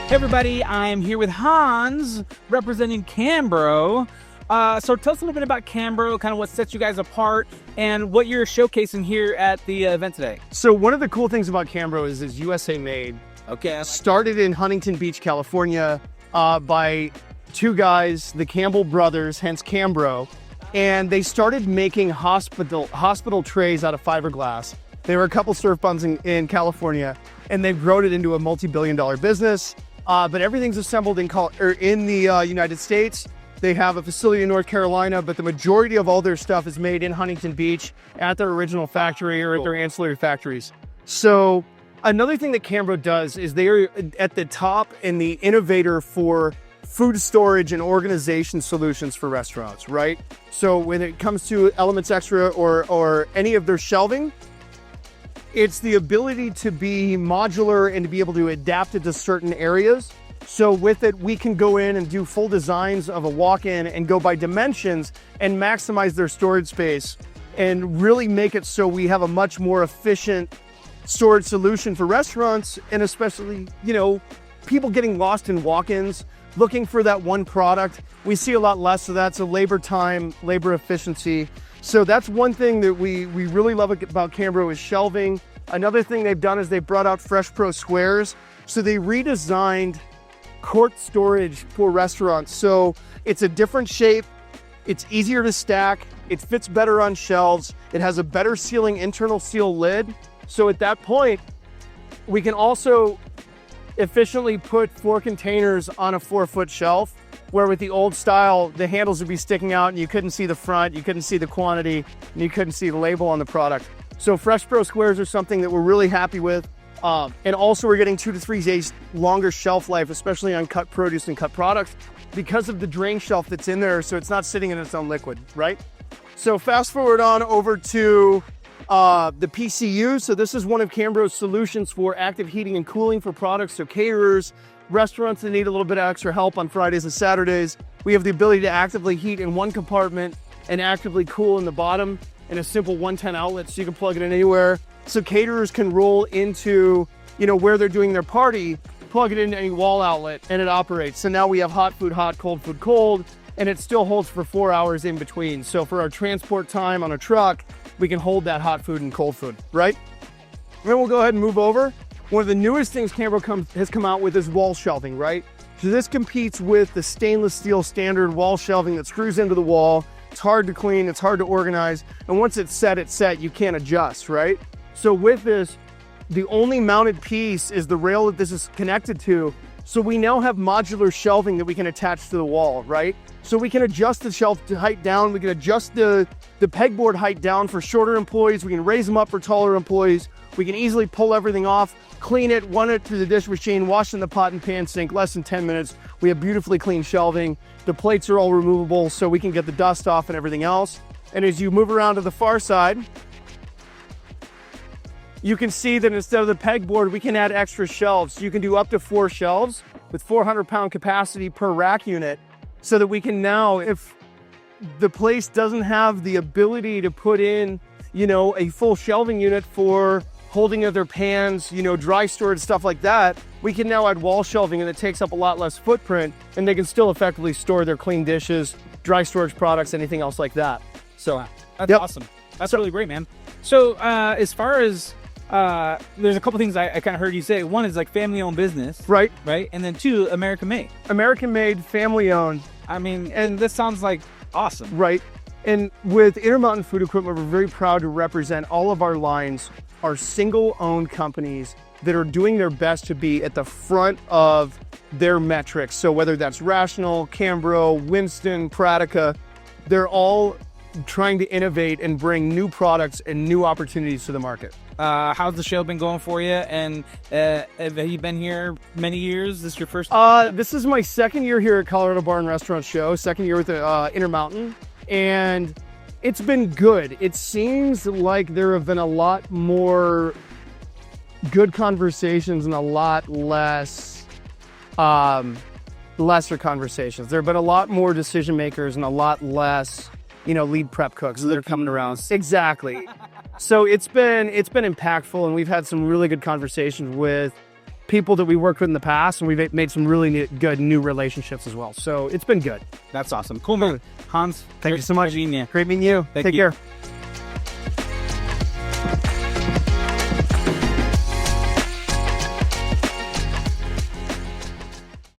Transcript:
Hey everybody, I'm here with Hans, representing Cambro. So tell us a little bit about Cambro, kind of what sets you guys apart, and what you're showcasing here at the event today. So one of the cool things about Cambro is it's USA made. Okay. Started in Huntington Beach, California, by two guys, the Campbell brothers, hence Cambro, and they started making hospital trays out of fiberglass. They were a couple surf bums in California, and they've grown it into a multi-billion-dollar business. But everything's assembled in the United States. They have a facility in North Carolina, but the majority of all their stuff is made in Huntington Beach at their original factory or at their ancillary factories. So another thing that Cambro does is they are at the top and the innovator for food storage and organization solutions for restaurants, right? So when it comes to Elements Extra or any of their shelving, it's the ability to be modular and to be able to adapt it to certain areas. So with it, we can go in and do full designs of a walk-in and go by dimensions and maximize their storage space and really make it so we have a much more efficient storage solution for restaurants, and especially, you know, people getting lost in walk-ins, looking for that one product. We see a lot less of that, so labor time, labor efficiency. So that's one thing that we really love about Cambro is shelving. Another thing they've done is they brought out Fresh Pro Squares. So they redesigned quart storage for restaurants. So it's a different shape, it's easier to stack, it fits better on shelves, it has a better sealing internal seal lid. So at that point, we can also efficiently put 4 containers on a 4-foot shelf, where with the old style, the handles would be sticking out and you couldn't see the front, you couldn't see the quantity, and you couldn't see the label on the product. So Fresh Pro Squares are something that we're really happy with. And also we're getting 2 to 3 days longer shelf life, especially on cut produce and cut products, because of the drain shelf that's in there, so it's not sitting in its own liquid, right? So fast forward on over to the PCU. So this is one of Cambro's solutions for active heating and cooling for products. So caterers, restaurants that need a little bit of extra help on Fridays and Saturdays, we have the ability to actively heat in one compartment and actively cool in the bottom in a simple 110 outlet, so you can plug it in anywhere. So caterers can roll into, you know, where they're doing their party, plug it into any wall outlet, and it operates. So now we have hot food hot, cold food cold, and it still holds for 4 hours in between. So for our transport time on a truck, we can hold that hot food and cold food, right? And then we'll go ahead and move over. One of the newest things Cambro has come out with is wall shelving, right? So this competes with the stainless steel standard wall shelving that screws into the wall. It's hard to clean, it's hard to organize, and once it's set, you can't adjust, right? So with this, the only mounted piece is the rail that this is connected to. So we now have modular shelving that we can attach to the wall, right? So we can adjust the shelf height down, we can adjust the pegboard height down for shorter employees, we can raise them up for taller employees, we can easily pull everything off, clean it, run it through the dish machine, wash in the pot and pan sink, less than 10 minutes. We have beautifully clean shelving. The plates are all removable so we can get the dust off and everything else. And as you move around to the far side, you can see that instead of the pegboard, we can add extra shelves. You can do up to 4 shelves with 400-pound capacity per rack unit, so that we can now, if the place doesn't have the ability to put in, you know, a full shelving unit for holding of their pans, you know, dry storage, stuff like that, we can now add wall shelving, and it takes up a lot less footprint, and they can still effectively store their clean dishes, dry storage products, anything else like that. So that's awesome. That's really great, man. So as far as there's a couple things I kind of heard you say. One is like family-owned business, right? And then 2, American-made. American-made, family-owned. I mean, and this sounds like awesome, right? And with Intermountain Food Equipment, we're very proud to represent all of our lines are single-owned companies that are doing their best to be at the front of their metrics. So whether that's Rational, Cambro, Winston, Pratica, they're all trying to innovate and bring new products and new opportunities to the market. How's the show been going for you? And have you been here many years? This your first? This is my 2nd year here at Colorado Bar and Restaurant Show, 2nd year with Intermountain, and it's been good. It seems like there have been a lot more good conversations and a lot less lesser conversations. There have been a lot more decision makers and a lot less, you know, lead prep cooks that are coming around. Exactly. So it's been impactful, and we've had some really good conversations with people that we worked with in the past, and we've made some really good new relationships as well. So it's been good. That's awesome. Cool, man. Hans, Thank you so much. Great Great meeting you. Thank Take you. care.